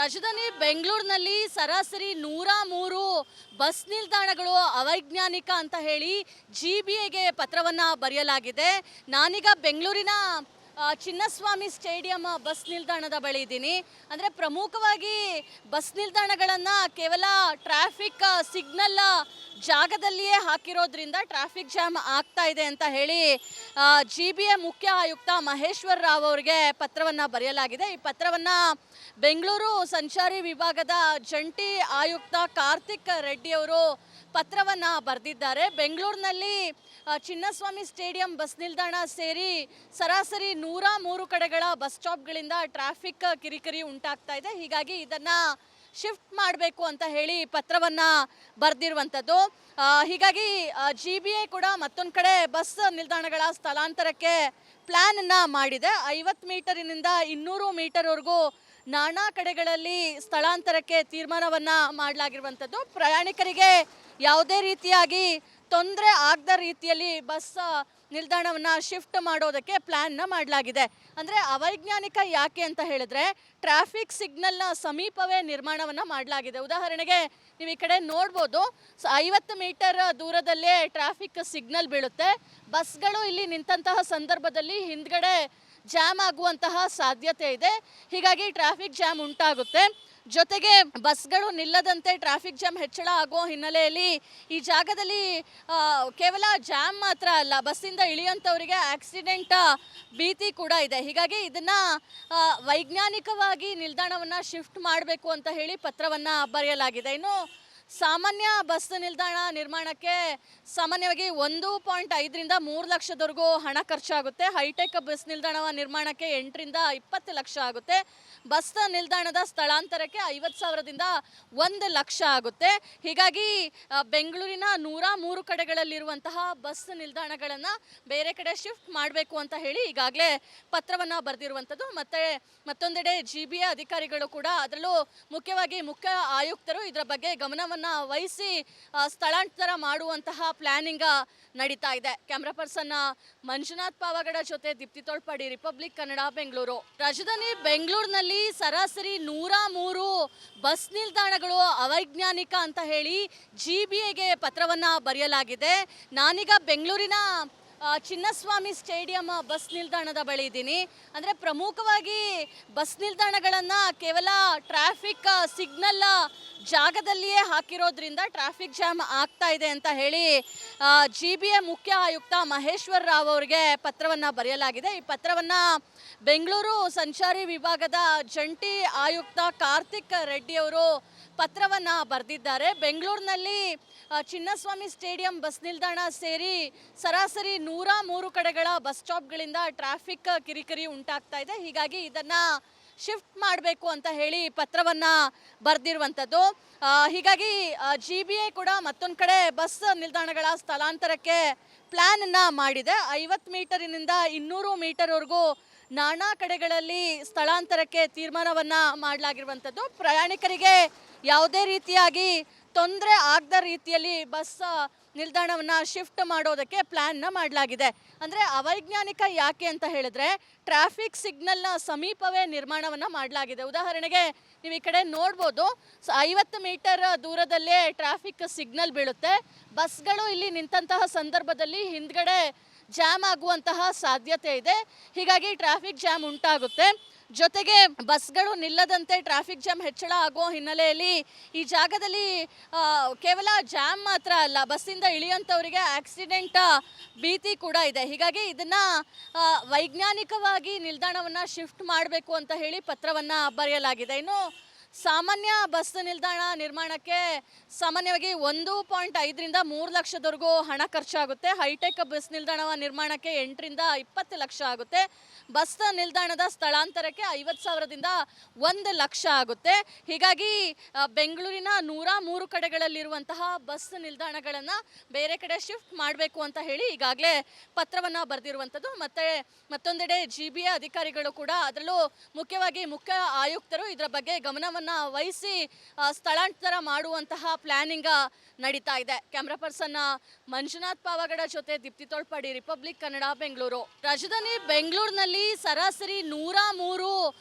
ರಾಜಧಾನಿ ಬೆಂಗಳೂರಿನಲ್ಲಿ ಸರಾಸರಿ 103 ಬಸ್ ನಿಲ್ದಾಣಗಳು ಅವೈಜ್ಞಾನಿಕ ಅಂತ ಹೇಳಿ ಜಿಬಿಎಗೆ ಪತ್ರವನ್ನು ಬರೆಯಲಾಗಿದೆ. ನಾನೀಗ ಬೆಂಗಳೂರಿನ ಚಿನ್ನಸ್ವಾಮಿ ಸ್ಟೇಡಿಯಂ ಬಸ್ ನಿಲ್ದಾಣದ ಬಳಿ ಇದ್ದೀನಿ. ಅಂದರೆ ಪ್ರಮುಖವಾಗಿ ಬಸ್ ನಿಲ್ದಾಣಗಳನ್ನು ಕೇವಲ ಟ್ರಾಫಿಕ್ ಸಿಗ್ನಲ್ ಜಾಗದಲ್ಲಿಯೇ ಹಾಕಿರೋದ್ರಿಂದ ಟ್ರಾಫಿಕ್ ಜಾಮ್ ಆಗ್ತಾ ಇದೆ ಅಂತ ಹೇಳಿ ಜಿಬಿಎ ಮುಖ್ಯ ಆಯುಕ್ತ ಮಹೇಶ್ವರ್ ರಾವ್ ಅವರಿಗೆ ಪತ್ರವನ್ನು ಬರೆಯಲಾಗಿದೆ. ಈ ಪತ್ರವನ್ನು ಬೆಂಗಳೂರು ಸಂಚಾರಿ ವಿಭಾಗದ ಜಂಟಿ ಆಯುಕ್ತ ಕಾರ್ತಿಕ್ ರೆಡ್ಡಿ ಅವರು ಪತ್ರವನ್ನು ಬರೆದಿದ್ದಾರೆ. ಬೆಂಗಳೂರಿನಲ್ಲಿ ಚಿನ್ನಸ್ವಾಮಿ ಸ್ಟೇಡಿಯಂ ಬಸ್ ನಿಲ್ದಾಣ ಸೇರಿ ಸರಾಸರಿ 103 ಕಡೆಗಳ ಬಸ್ ಸ್ಟಾಪ್ಗಳಿಂದ ಟ್ರಾಫಿಕ್ ಕಿರಿಕಿರಿ ಉಂಟಾಗ್ತಾ ಇದೆ. ಹೀಗಾಗಿ ಇದನ್ನು ಶಿಫ್ಟ್ ಮಾಡಬೇಕು ಅಂತ ಹೇಳಿ ಪತ್ರವನ್ನು ಬರೆದಿರುವಂಥದ್ದು. ಹೀಗಾಗಿ ಜಿಬಿಎ ಕೂಡ ಮತ್ತೊಂದು ಕಡೆ ಬಸ್ ನಿಲ್ದಾಣಗಳ ಸ್ಥಳಾಂತರಕ್ಕೆ ಪ್ಲ್ಯಾನನ್ನು ಮಾಡಿದೆ. 50 ಮೀಟರಿನಿಂದ 200 ಮೀಟರ್ವರೆಗೂ ನಾನಾ ಕಡೆಗಳಲ್ಲಿ ಸ್ಥಳಾಂತರಕ್ಕೆ ತೀರ್ಮಾನವನ್ನು ಮಾಡಲಾಗಿರುವಂಥದ್ದು. ಪ್ರಯಾಣಿಕರಿಗೆ ಯಾವುದೇ ರೀತಿಯಾಗಿ ತೊಂದರೆ ಆಗದ ರೀತಿಯಲ್ಲಿ ಬಸ್ ನಿಲ್ದಾಣವನ್ನು ಶಿಫ್ಟ್ ಮಾಡೋದಕ್ಕೆ ಪ್ಲ್ಯಾನ್ನ ಮಾಡಲಾಗಿದೆ. ಅಂದರೆ ಅವೈಜ್ಞಾನಿಕ ಯಾಕೆ ಅಂತ ಹೇಳಿದ್ರೆ ಟ್ರಾಫಿಕ್ ಸಿಗ್ನಲ್ನ ಸಮೀಪವೇ ನಿರ್ಮಾಣವನ್ನು ಮಾಡಲಾಗಿದೆ. ಉದಾಹರಣೆಗೆ ನೀವು ಈ ಕಡೆ ನೋಡ್ಬೋದು, 50 ಮೀಟರ್ ದೂರದಲ್ಲೇ ಟ್ರಾಫಿಕ್ ಸಿಗ್ನಲ್ ಬೀಳುತ್ತೆ. ಬಸ್ಗಳು ಇಲ್ಲಿ ನಿಂತಹ ಸಂದರ್ಭದಲ್ಲಿ ಹಿಂದ್ಗಡೆ ಜಾಮ್ ಆಗುವಂತಹ ಸಾಧ್ಯತೆ ಇದೆ. ಹೀಗಾಗಿ ಟ್ರಾಫಿಕ್ ಜಾಮ್ ಉಂಟಾಗುತ್ತೆ. ಜೊತೆಗೆ ಬಸ್ಗಳು ನಿಲ್ಲದಂತೆ ಟ್ರಾಫಿಕ್ ಜಾಮ್ ಹೆಚ್ಚಳ ಆಗೋ ಹಿನ್ನೆಲೆಯಲ್ಲಿ ಈ ಜಾಗದಲ್ಲಿ ಕೇವಲ ಜಾಮ್ ಮಾತ್ರ ಅಲ್ಲ, ಬಸ್ಸಿಂದ ಇಳಿಯುವಂಥವರಿಗೆ ಆಕ್ಸಿಡೆಂಟ್ ಭೀತಿ ಕೂಡ ಇದೆ. ಹೀಗಾಗಿ ಇದನ್ನು ವೈಜ್ಞಾನಿಕವಾಗಿ ನಿಲ್ದಾಣವನ್ನು ಶಿಫ್ಟ್ ಮಾಡಬೇಕು ಅಂತ ಹೇಳಿ ಪತ್ರವನ್ನು ಬರೆಯಲಾಗಿದೆ. ಇನ್ನು ಸಾಮಾನ್ಯ ಬಸ್ ನಿಲ್ದಾಣ ನಿರ್ಮಾಣಕ್ಕೆ ಸಾಮಾನ್ಯವಾಗಿ 1.5 ರಿಂದ 3 ಲಕ್ಷದವರೆಗೂ ಹಣ ಖರ್ಚಾಗುತ್ತೆ. ಹೈಟೆಕ್ ಬಸ್ ನಿಲ್ದಾಣ ನಿರ್ಮಾಣಕ್ಕೆ 8 ರಿಂದ 20 ಲಕ್ಷ ಆಗುತ್ತೆ. ಬಸ್ ನಿಲ್ದಾಣದ ಸ್ಥಳಾಂತರಕ್ಕೆ 50,000ದಿಂದ 1 ಲಕ್ಷ ಆಗುತ್ತೆ. ಹೀಗಾಗಿ ಬೆಂಗಳೂರಿನ 103 ಕಡೆಗಳಲ್ಲಿರುವಂತಹ ಬಸ್ ನಿಲ್ದಾಣಗಳನ್ನು ಬೇರೆ ಕಡೆ ಶಿಫ್ಟ್ ಮಾಡಬೇಕು ಅಂತ ಹೇಳಿ ಈಗಾಗಲೇ ಪತ್ರವನ್ನು ಬರೆದಿರುವಂಥದ್ದು. ಮತ್ತೊಂದೆಡೆ ಜಿಬಿಎ ಅಧಿಕಾರಿಗಳು ಕೂಡ, ಅದರಲ್ಲೂ ಮುಖ್ಯವಾಗಿ ಮುಖ್ಯ ಆಯುಕ್ತರು ಇದರ ಬಗ್ಗೆ ಗಮನವನ್ನು ವಹಿಸಿ ಸ್ಥಳಾಂತರ ಮಾಡುವಂತಹ ಪ್ಲಾನಿಂಗ್ ನಡೀತಾ ಇದೆ. ಕ್ಯಾಮ್ರಾ ಪರ್ಸನ್ ಮಂಜುನಾಥ್ ಪಾವಗಡ ಜೊತೆ ದೀಪ್ತಿ ತೋಳ್ಪಾಡಿ, ರಿಪಬ್ಲಿಕ್ ಕನ್ನಡ, ಬೆಂಗಳೂರು. ರಾಜಧಾನಿ ಬೆಂಗಳೂರಿನಲ್ಲಿ ಸರಾಸರಿ 103 ಬಸ್ ನಿಲ್ದಾಣಗಳು ಅವೈಜ್ಞಾನಿಕ ಅಂತ ಹೇಳಿ ಜಿಬಿಎಗೆ ಪತ್ರವನ್ನು ಬರೆಯಲಾಗಿದೆ. ನಾನೀಗ ಬೆಂಗಳೂರಿನ ಚಿನ್ನಸ್ವಾಮಿ ಸ್ಟೇಡಿಯಂ ಬಸ್ ನಿಲ್ದಾಣದ ಬಳಿ ಇದ್ದೀನಿ. ಅಂದರೆ ಪ್ರಮುಖವಾಗಿ ಬಸ್ ನಿಲ್ದಾಣಗಳನ್ನು ಕೇವಲ ಟ್ರಾಫಿಕ್ ಸಿಗ್ನಲ್ ಜಾಗದಲ್ಲಿಯೇ ಹಾಕಿರೋದ್ರಿಂದ ಟ್ರಾಫಿಕ್ ಜಾಮ್ ಆಗ್ತಾ ಇದೆ ಅಂತ ಹೇಳಿ ಜಿಬಿಎ ಮುಖ್ಯ ಆಯುಕ್ತ ಮಹೇಶ್ವರ್ ರಾವ್ ಅವರಿಗೆ ಪತ್ರವನ್ನು ಬರೆಯಲಾಗಿದೆ. ಈ ಪತ್ರವನ್ನು ಬೆಂಗಳೂರು ಸಂಚಾರಿ ವಿಭಾಗದ ಜಂಟಿ ಆಯುಕ್ತ ಕಾರ್ತಿಕ್ ರೆಡ್ಡಿ ಅವರು ಪತ್ರವನ್ನು ಬರೆದಿದ್ದಾರೆ. ಬೆಂಗಳೂರಿನಲ್ಲಿ ಚಿನ್ನಸ್ವಾಮಿ ಸ್ಟೇಡಿಯಂ ಬಸ್ ನಿಲ್ದಾಣ ಸೇರಿ ಸರಾಸರಿ 103 ಕಡೆಗಳ ಬಸ್ ಸ್ಟಾಪ್ಗಳಿಂದ ಟ್ರಾಫಿಕ್ ಕಿರಿಕಿರಿ ಉಂಟಾಗ್ತಾ ಇದೆ. ಹೀಗಾಗಿ ಇದನ್ನು ಶಿಫ್ಟ್ ಮಾಡಬೇಕು ಅಂತ ಹೇಳಿ ಪತ್ರವನ್ನು ಬರೆದಿರುವಂಥದ್ದು. ಹೀಗಾಗಿ ಜಿಬಿಎ ಕೂಡ ಮತ್ತೊಂದು ಕಡೆ ಬಸ್ ನಿಲ್ದಾಣಗಳ ಸ್ಥಳಾಂತರಕ್ಕೆ ಪ್ಲ್ಯಾನನ್ನು ಮಾಡಿದೆ. 50 ಮೀಟರಿನಿಂದ 200 ಮೀಟರ್ವರೆಗೂ ನಾನಾ ಕಡೆಗಳಲ್ಲಿ ಸ್ಥಳಾಂತರಕ್ಕೆ ತೀರ್ಮಾನವನ್ನು ಮಾಡಲಾಗಿರುವಂಥದ್ದು. ಪ್ರಯಾಣಿಕರಿಗೆ ಯಾವುದೇ ರೀತಿಯಾಗಿ ತೊಂದರೆ ಆಗದ ರೀತಿಯಲ್ಲಿ ಬಸ್ ನಿಲ್ದಾಣವನ್ನು ಶಿಫ್ಟ್ ಮಾಡೋದಕ್ಕೆ ಪ್ಲ್ಯಾನ್ನ ಮಾಡಲಾಗಿದೆ. ಅಂದರೆ ಅವೈಜ್ಞಾನಿಕ ಯಾಕೆ ಅಂತ ಹೇಳಿದ್ರೆ ಟ್ರಾಫಿಕ್ ಸಿಗ್ನಲ್ನ ಸಮೀಪವೇ ನಿರ್ಮಾಣವನ್ನು ಮಾಡಲಾಗಿದೆ. ಉದಾಹರಣೆಗೆ ನೀವು ಈ ಕಡೆ ನೋಡ್ಬೋದು, 50 ಮೀಟರ್ ದೂರದಲ್ಲೇ ಟ್ರಾಫಿಕ್ ಸಿಗ್ನಲ್ ಬೀಳುತ್ತೆ. ಬಸ್ಗಳು ಇಲ್ಲಿ ನಿಂತಹ ಸಂದರ್ಭದಲ್ಲಿ ಹಿಂದ್ಗಡೆ ಜಾಮ್ ಆಗುವಂತಹ ಸಾಧ್ಯತೆ ಇದೆ. ಹೀಗಾಗಿ ಟ್ರಾಫಿಕ್ ಜಾಮ್ ಉಂಟಾಗುತ್ತೆ. ಜೊತೆಗೆ ಬಸ್ಗಳು ನಿಲ್ಲದಂತೆ ಟ್ರಾಫಿಕ್ ಜಾಮ್ ಹೆಚ್ಚಳ ಆಗೋ ಹಿನ್ನೆಲೆಯಲ್ಲಿ ಈ ಜಾಗದಲ್ಲಿ ಕೇವಲ ಜಾಮ್ ಮಾತ್ರ ಅಲ್ಲ, ಬಸ್ಸಿಂದ ಇಳಿಯುವಂಥವರಿಗೆ ಆಕ್ಸಿಡೆಂಟ್ ಭೀತಿ ಕೂಡ ಇದೆ. ಹೀಗಾಗಿ ಇದನ್ನು ವೈಜ್ಞಾನಿಕವಾಗಿ ನಿಲ್ದಾಣವನ್ನು ಶಿಫ್ಟ್ ಮಾಡಬೇಕು ಅಂತ ಹೇಳಿ ಪತ್ರವನ್ನು ಬರೆಯಲಾಗಿದೆ. ಇನ್ನು ಸಾಮಾನ್ಯ ಬಸ್ ನಿಲ್ದಾಣ ನಿರ್ಮಾಣಕ್ಕೆ ಸಾಮಾನ್ಯವಾಗಿ 1.5 ರಿಂದ 3 ಲಕ್ಷದವರೆಗೂ ಹಣ ಖರ್ಚಾಗುತ್ತೆ. ಹೈಟೆಕ್ ಬಸ್ ನಿಲ್ದಾಣ ನಿರ್ಮಾಣಕ್ಕೆ 8 ರಿಂದ 20 ಲಕ್ಷ ಆಗುತ್ತೆ. ಬಸ್ ನಿಲ್ದಾಣದ ಸ್ಥಳಾಂತರಕ್ಕೆ 50,000ದಿಂದ 1 ಲಕ್ಷ ಆಗುತ್ತೆ. ಹೀಗಾಗಿ ಬೆಂಗಳೂರಿನ 103 ಕಡೆಗಳಲ್ಲಿರುವಂತಹ ಬಸ್ ನಿಲ್ದಾಣಗಳನ್ನು ಬೇರೆ ಕಡೆ ಶಿಫ್ಟ್ ಮಾಡಬೇಕು ಅಂತ ಹೇಳಿ ಈಗಾಗಲೇ ಪತ್ರವನ್ನು ಬರೆದಿರುವಂಥದ್ದು. ಮತ್ತೊಂದೆಡೆ ಜಿಬಿಎ ಅಧಿಕಾರಿಗಳು ಕೂಡ, ಅದರಲ್ಲೂ ಮುಖ್ಯವಾಗಿ ಮುಖ್ಯ ಆಯುಕ್ತರು ಇದರ ಬಗ್ಗೆ ಗಮನವನ್ನು ತೀರ್ಮಾನವನ್ನು ವಹಿಸಿ ಸ್ಥಳಾಂತರ ಮಾಡುವಂತಹ ಪ್ಲಾನಿಂಗ್ ನಡೀತಾ ಇದೆ. ಕ್ಯಾಮ್ರಾ ಪರ್ಸನ್ ಮಂಜುನಾಥ್ ಪಾವಗಡ ಜೊತೆ ದೀಪ್ತಿ ತೋಳ್ಪಾಡಿ, ರಿಪಬ್ಲಿಕ್ ಕನ್ನಡ, ಬೆಂಗಳೂರು. ರಾಜಧಾನಿ ಬೆಂಗಳೂರಿನಲ್ಲಿ ಸರಾಸರಿ 103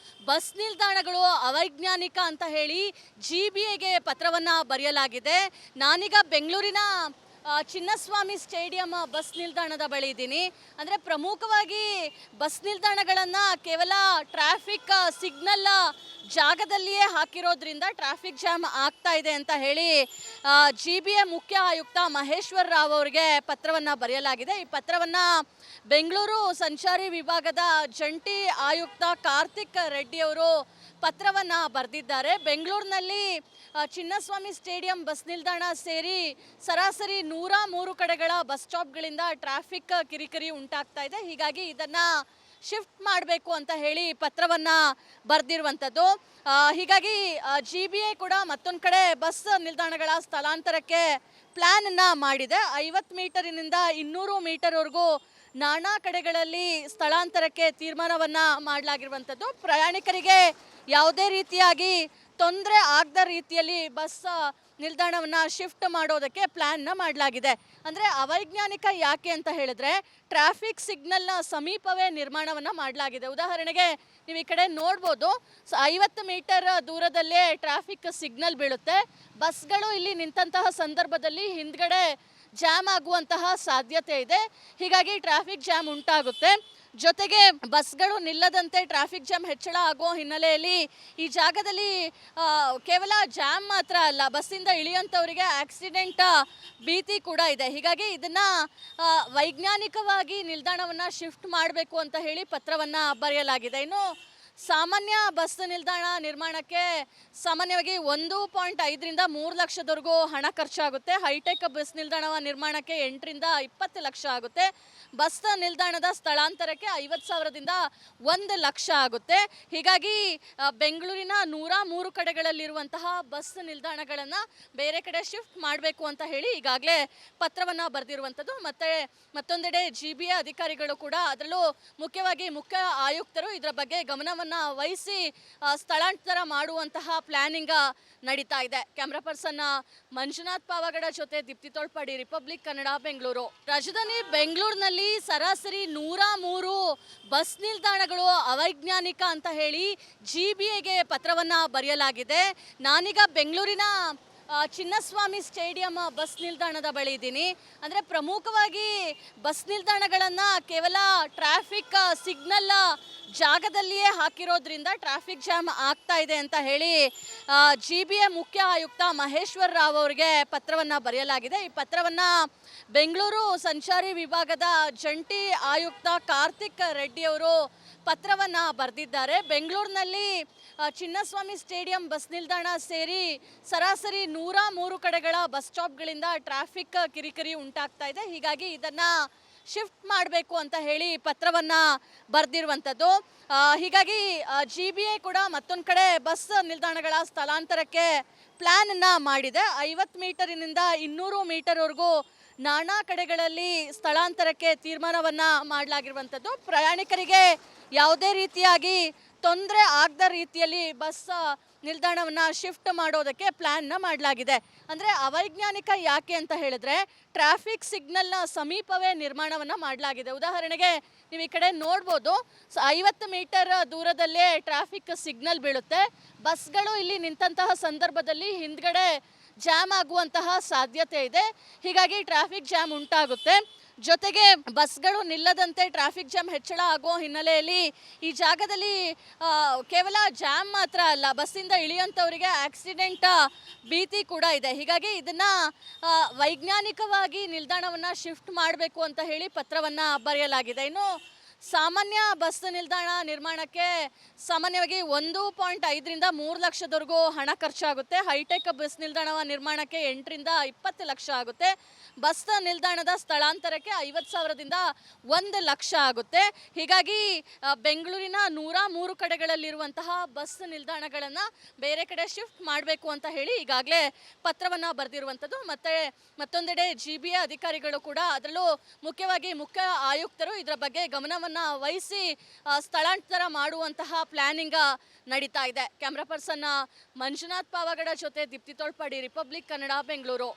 ಬಸ್ ನಿಲ್ದಾಣಗಳು ಅವೈಜ್ಞಾನಿಕ ಅಂತ ಹೇಳಿ GBAಗೆ ಪತ್ರವನ್ನು ಬರೆಯಲಾಗಿದೆ. ನಾನೀಗ ಬೆಂಗಳೂರಿನ ಚಿನ್ನಸ್ವಾಮಿ ಸ್ಟೇಡಿಯಂ ಬಸ್ ನಿಲ್ದಾಣದ ಬಳಿ ಇದ್ದೀನಿ. ಅಂದರೆ ಪ್ರಮುಖವಾಗಿ ಬಸ್ ನಿಲ್ದಾಣಗಳನ್ನು ಕೇವಲ ಟ್ರಾಫಿಕ್ ಸಿಗ್ನಲ್ ಜಾಗದಲ್ಲಿಯೇ ಹಾಕಿರೋದ್ರಿಂದ ಟ್ರಾಫಿಕ್ ಜಾಮ್ ಆಗ್ತಾ ಇದೆ ಅಂತ ಹೇಳಿ GBA ಮುಖ್ಯ ಆಯುಕ್ತ ಮಹೇಶ್ವರ್ ರಾವ್ ಅವರಿಗೆ ಪತ್ರವನ್ನು ಬರೆಯಲಾಗಿದೆ. ಈ ಪತ್ರವನ್ನು ಬೆಂಗಳೂರು ಸಂಚಾರಿ ವಿಭಾಗದ ಜಂಟಿ ಆಯುಕ್ತ ಕಾರ್ತಿಕ್ ರೆಡ್ಡಿ ಅವರು ಪತ್ರವನ್ನು ಬರೆದಿದ್ದಾರೆ. ಬೆಂಗಳೂರಿನಲ್ಲಿ ಚಿನ್ನಸ್ವಾಮಿ ಸ್ಟೇಡಿಯಂ ಬಸ್ ನಿಲ್ದಾಣ ಸೇರಿ ಸರಾಸರಿ 103 ಕಡೆಗಳ ಬಸ್ ಸ್ಟಾಪ್ಗಳಿಂದ ಟ್ರಾಫಿಕ್ ಕಿರಿಕಿರಿ ಉಂಟಾಗ್ತಾ ಇದೆ. ಹೀಗಾಗಿ ಇದನ್ನು ಶಿಫ್ಟ್ ಮಾಡಬೇಕು ಅಂತ ಹೇಳಿ ಪತ್ರವನ್ನು ಬರೆದಿರುವಂಥದ್ದು. ಹೀಗಾಗಿ GBA ಕೂಡ ಮತ್ತೊಂದು ಕಡೆ ಬಸ್ ನಿಲ್ದಾಣಗಳ ಸ್ಥಳಾಂತರಕ್ಕೆ ಪ್ಲ್ಯಾನನ್ನು ಮಾಡಿದೆ. 50 ಮೀಟರಿನಿಂದ 200 ಮೀಟರ್ವರೆಗೂ ನಾನಾ ಕಡೆಗಳಲ್ಲಿ ಸ್ಥಳಾಂತರಕ್ಕೆ ತೀರ್ಮಾನವನ್ನು ಮಾಡಲಾಗಿರುವಂಥದ್ದು. ಪ್ರಯಾಣಿಕರಿಗೆ ಯಾವುದೇ ರೀತಿಯಾಗಿ ತೊಂದರೆ ಆಗದ ರೀತಿಯಲ್ಲಿ ಬಸ್ ನಿಲ್ದಾಣವನ್ನು ಶಿಫ್ಟ್ ಮಾಡೋದಕ್ಕೆ ಪ್ಲ್ಯಾನ್ನ ಮಾಡಲಾಗಿದೆ. ಅಂದರೆ ಅವೈಜ್ಞಾನಿಕ ಯಾಕೆ ಅಂತ ಹೇಳಿದ್ರೆ ಟ್ರಾಫಿಕ್ ಸಿಗ್ನಲ್ನ ಸಮೀಪವೇ ನಿರ್ಮಾಣವನ್ನು ಮಾಡಲಾಗಿದೆ. ಉದಾಹರಣೆಗೆ ನೀವು ಈ ಕಡೆ ನೋಡ್ಬೋದು, 50 ಮೀಟರ್ ದೂರದಲ್ಲೇ ಟ್ರಾಫಿಕ್ ಸಿಗ್ನಲ್ ಬೀಳುತ್ತೆ. ಬಸ್ಗಳು ಇಲ್ಲಿ ನಿಂತಹ ಸಂದರ್ಭದಲ್ಲಿ ಹಿಂದ್ಗಡೆ ಜಾಮ್ ಆಗುವಂತಹ ಸಾಧ್ಯತೆ ಇದೆ. ಹೀಗಾಗಿ ಟ್ರಾಫಿಕ್ ಜಾಮ್ ಉಂಟಾಗುತ್ತೆ. ಜೊತೆಗೆ ಬಸ್ಗಳು ನಿಲ್ಲದಂತೆ ಟ್ರಾಫಿಕ್ ಜಾಮ್ ಹೆಚ್ಚಳ ಆಗೋ ಹಿನ್ನೆಲೆಯಲ್ಲಿ ಈ ಜಾಗದಲ್ಲಿ ಕೇವಲ ಜಾಮ್ ಮಾತ್ರ ಅಲ್ಲ, ಬಸ್ಸಿಂದ ಇಳಿಯುವಂಥವರಿಗೆ ಆಕ್ಸಿಡೆಂಟ್ ಭೀತಿ ಕೂಡ ಇದೆ. ಹೀಗಾಗಿ ಇದನ್ನು ವೈಜ್ಞಾನಿಕವಾಗಿ ನಿಲ್ದಾಣವನ್ನು ಶಿಫ್ಟ್ ಮಾಡಬೇಕು ಅಂತ ಹೇಳಿ ಪತ್ರವನ್ನು ಬರೆಯಲಾಗಿದೆ. ಇನ್ನು ಸಾಮಾನ್ಯ ಬಸ್ ನಿಲ್ದಾಣ ನಿರ್ಮಾಣಕ್ಕೆ ಸಾಮಾನ್ಯವಾಗಿ 1.5ರಿಂದ 3 ಲಕ್ಷದವರೆಗೂ ಹಣ ಖರ್ಚಾಗುತ್ತೆ. ಹೈಟೆಕ್ ಬಸ್ ನಿಲ್ದಾಣ ನಿರ್ಮಾಣಕ್ಕೆ 8ರಿಂದ 20 ಲಕ್ಷ ಆಗುತ್ತೆ. ಬಸ್ ನಿಲ್ದಾಣದ ಸ್ಥಳಾಂತರಕ್ಕೆ 50,000ದಿಂದ 1 ಲಕ್ಷ ಆಗುತ್ತೆ. ಹೀಗಾಗಿ ಬೆಂಗಳೂರಿನ 103 ಕಡೆಗಳಲ್ಲಿರುವಂತಹ ಬಸ್ ನಿಲ್ದಾಣಗಳನ್ನು ಬೇರೆ ಕಡೆ ಶಿಫ್ಟ್ ಮಾಡಬೇಕು ಅಂತ ಹೇಳಿ ಈಗಾಗಲೇ ಪತ್ರವನ್ನು ಬರೆದಿರುವಂಥದ್ದು. ಮತ್ತೊಂದೆಡೆ GBA ಅಧಿಕಾರಿಗಳು ಕೂಡ, ಅದರಲ್ಲೂ ಮುಖ್ಯವಾಗಿ ಮುಖ್ಯ ಆಯುಕ್ತರು ಇದರ ಬಗ್ಗೆ ಗಮನವನ್ನು ವಹಿಸಿ ಸ್ಥಳಾಂತರ ಮಾಡುವಂತಹ ಪ್ಲಾನಿಂಗ್ ನಡೀತಾ ಇದೆ. ಕ್ಯಾಮ್ರಾ ಪರ್ಸನ್ ಮಂಜುನಾಥ್ ಪಾವಗಡ ಜೊತೆ ದೀಪ್ತಿ ತೋಳ್ಪಾಡಿ, ರಿಪಬ್ಲಿಕ್ ಕನ್ನಡ, ಬೆಂಗಳೂರು. ರಾಜಧಾನಿ ಬೆಂಗಳೂರಿನಲ್ಲಿ ಸರಾಸರಿ 103 ಬಸ್ ನಿಲ್ದಾಣಗಳು ಅವೈಜ್ಞಾನಿಕ ಅಂತ ಹೇಳಿ GBAಗೆ ಪತ್ರವನ್ನು ಬರೆಯಲಾಗಿದೆ. ನಾನೀಗ ಬೆಂಗಳೂರಿನ ಚಿನ್ನಸ್ವಾಮಿ ಸ್ಟೇಡಿಯಂ ಬಸ್ ನಿಲ್ದಾಣದ ಬಳಿ ಇದ್ದೀನಿ. ಅಂದರೆ ಪ್ರಮುಖವಾಗಿ ಬಸ್ ನಿಲ್ದಾಣಗಳನ್ನು ಕೇವಲ ಟ್ರಾಫಿಕ್ ಸಿಗ್ನಲ್ ಜಾಗದಲ್ಲಿಯೇ ಹಾಕಿರೋದ್ರಿಂದ ಟ್ರಾಫಿಕ್ ಜಾಮ್ ಆಗ್ತಾ ಇದೆ ಅಂತ ಹೇಳಿ GBA ಮುಖ್ಯ ಆಯುಕ್ತ ಮಹೇಶ್ವರ್ ರಾವ್ ಅವರಿಗೆ ಪತ್ರವನ್ನು ಬರೆಯಲಾಗಿದೆ. ಈ ಪತ್ರವನ್ನು ಬೆಂಗಳೂರು ಸಂಚಾರಿ ವಿಭಾಗದ ಜಂಟಿ ಆಯುಕ್ತ ಕಾರ್ತಿಕ್ ರೆಡ್ಡಿ ಅವರು ಪತ್ರವನ್ನು ಬರೆದಿದ್ದಾರೆ. ಬೆಂಗಳೂರಿನಲ್ಲಿ ಚಿನ್ನಸ್ವಾಮಿ ಸ್ಟೇಡಿಯಂ ಬಸ್ ನಿಲ್ದಾಣ ಸೇರಿ ಸರಾಸರಿ 103 ಕಡೆಗಳ ಬಸ್ ಸ್ಟಾಪ್ಗಳಿಂದ ಟ್ರಾಫಿಕ್ ಕಿರಿಕಿರಿ ಉಂಟಾಗ್ತಾ ಇದೆ. ಹೀಗಾಗಿ ಇದನ್ನು ಶಿಫ್ಟ್ ಮಾಡಬೇಕು ಅಂತ ಹೇಳಿ ಪತ್ರವನ್ನು ಬರೆದಿರುವಂಥದ್ದು. ಹೀಗಾಗಿ GBA ಕೂಡ ಮತ್ತೊಂದು ಕಡೆ ಬಸ್ ನಿಲ್ದಾಣಗಳ ಸ್ಥಳಾಂತರಕ್ಕೆ ಪ್ಲ್ಯಾನನ್ನು ಮಾಡಿದೆ. 50 ಮೀಟರಿನಿಂದ 200 ಮೀಟರ್ವರೆಗೂ ನಾನಾ ಕಡೆಗಳಲ್ಲಿ ಸ್ಥಳಾಂತರಕ್ಕೆ ತೀರ್ಮಾನವನ್ನು ಮಾಡಲಾಗಿರುವಂಥದ್ದು. ಪ್ರಯಾಣಿಕರಿಗೆ ಯಾವುದೇ ರೀತಿಯಾಗಿ ತೊಂದರೆ ಆಗದ ರೀತಿಯಲ್ಲಿ ಬಸ್ ನಿಲ್ದಾಣವನ್ನು ಶಿಫ್ಟ್ ಮಾಡೋದಕ್ಕೆ ಪ್ಲ್ಯಾನ್ನ ಮಾಡಲಾಗಿದೆ. ಅಂದರೆ ಅವೈಜ್ಞಾನಿಕ ಯಾಕೆ ಅಂತ ಹೇಳಿದ್ರೆ ಟ್ರಾಫಿಕ್ ಸಿಗ್ನಲ್ನ ಸಮೀಪವೇ ನಿರ್ಮಾಣವನ್ನು ಮಾಡಲಾಗಿದೆ. ಉದಾಹರಣೆಗೆ ನೀವು ಈ ಕಡೆ ನೋಡ್ಬೋದು, 50 ಮೀಟರ್ ದೂರದಲ್ಲೇ ಟ್ರಾಫಿಕ್ ಸಿಗ್ನಲ್ ಬೀಳುತ್ತೆ. ಬಸ್ಗಳು ಇಲ್ಲಿ ನಿಂತಹ ಸಂದರ್ಭದಲ್ಲಿ ಹಿಂದ್ಗಡೆ ಜಾಮ್ ಆಗುವಂತಹ ಸಾಧ್ಯತೆ ಇದೆ. ಹೀಗಾಗಿ ಟ್ರಾಫಿಕ್ ಜಾಮ್ ಉಂಟಾಗುತ್ತೆ. ಜೊತೆಗೆ ಬಸ್ಗಳು ನಿಲ್ಲದಂತೆ ಟ್ರಾಫಿಕ್ ಜಾಮ್ ಹೆಚ್ಚಳ ಆಗೋ ಹಿನ್ನೆಲೆಯಲ್ಲಿ ಈ ಜಾಗದಲ್ಲಿ ಕೇವಲ ಜಾಮ್ ಮಾತ್ರ ಅಲ್ಲ, ಬಸ್ಸಿಂದ ಇಳಿಯುವಂಥವರಿಗೆ ಆಕ್ಸಿಡೆಂಟ್ ಭೀತಿ ಕೂಡ ಇದೆ. ಹೀಗಾಗಿ ಇದನ್ನು ವೈಜ್ಞಾನಿಕವಾಗಿ ನಿಲ್ದಾಣವನ್ನು ಶಿಫ್ಟ್ ಮಾಡಬೇಕು ಅಂತ ಹೇಳಿ ಪತ್ರವನ್ನು ಬರೆಯಲಾಗಿದೆ. ಇನ್ನು ಸಾಮಾನ್ಯ ಬಸ್ ನಿಲ್ದಾಣ ನಿರ್ಮಾಣಕ್ಕೆ ಸಾಮಾನ್ಯವಾಗಿ 1.5ರಿಂದ 3 ಲಕ್ಷದವರೆಗೂ ಹಣ ಖರ್ಚಾಗುತ್ತೆ. ಹೈಟೆಕ್ ಬಸ್ ನಿಲ್ದಾಣ ನಿರ್ಮಾಣಕ್ಕೆ 8ರಿಂದ 20 ಲಕ್ಷ ಆಗುತ್ತೆ. ಬಸ್ ನಿಲ್ದಾಣದ ಸ್ಥಳಾಂತರಕ್ಕೆ 50,000ದಿಂದ 1 ಲಕ್ಷ ಆಗುತ್ತೆ. ಹೀಗಾಗಿ ಬೆಂಗಳೂರಿನ 103 ಕಡೆಗಳಲ್ಲಿರುವಂತಹ ಬಸ್ ನಿಲ್ದಾಣಗಳನ್ನು ಬೇರೆ ಕಡೆ ಶಿಫ್ಟ್ ಮಾಡಬೇಕು ಅಂತ ಹೇಳಿ ಈಗಾಗಲೇ ಪತ್ರವನ್ನು ಬರೆದಿರುವಂಥದ್ದು. ಮತ್ತೊಂದೆಡೆ GBA ಅಧಿಕಾರಿಗಳು ಕೂಡ, ಅದರಲ್ಲೂ ಮುಖ್ಯವಾಗಿ ಮುಖ್ಯ ಆಯುಕ್ತರು ಇದರ ಬಗ್ಗೆ ಗಮನವನ್ನು ಅವರನ್ನು ವಹಿಸಿ ಸ್ಥಳಾಂತರ ಮಾಡುವಂತಹ ಪ್ಲ್ಯಾನಿಂಗ್ ನಡೀತಾ ಇದೆ. ಕ್ಯಾಮ್ರಾ ಪರ್ಸನ್ ಮಂಜುನಾಥ್ ಪಾವಗಡ ಜೊತೆ ದೀಪ್ತಿ ತೋಳ್ಪಾಡಿ, ರಿಪಬ್ಲಿಕ್ ಕನ್ನಡ, ಬೆಂಗಳೂರು.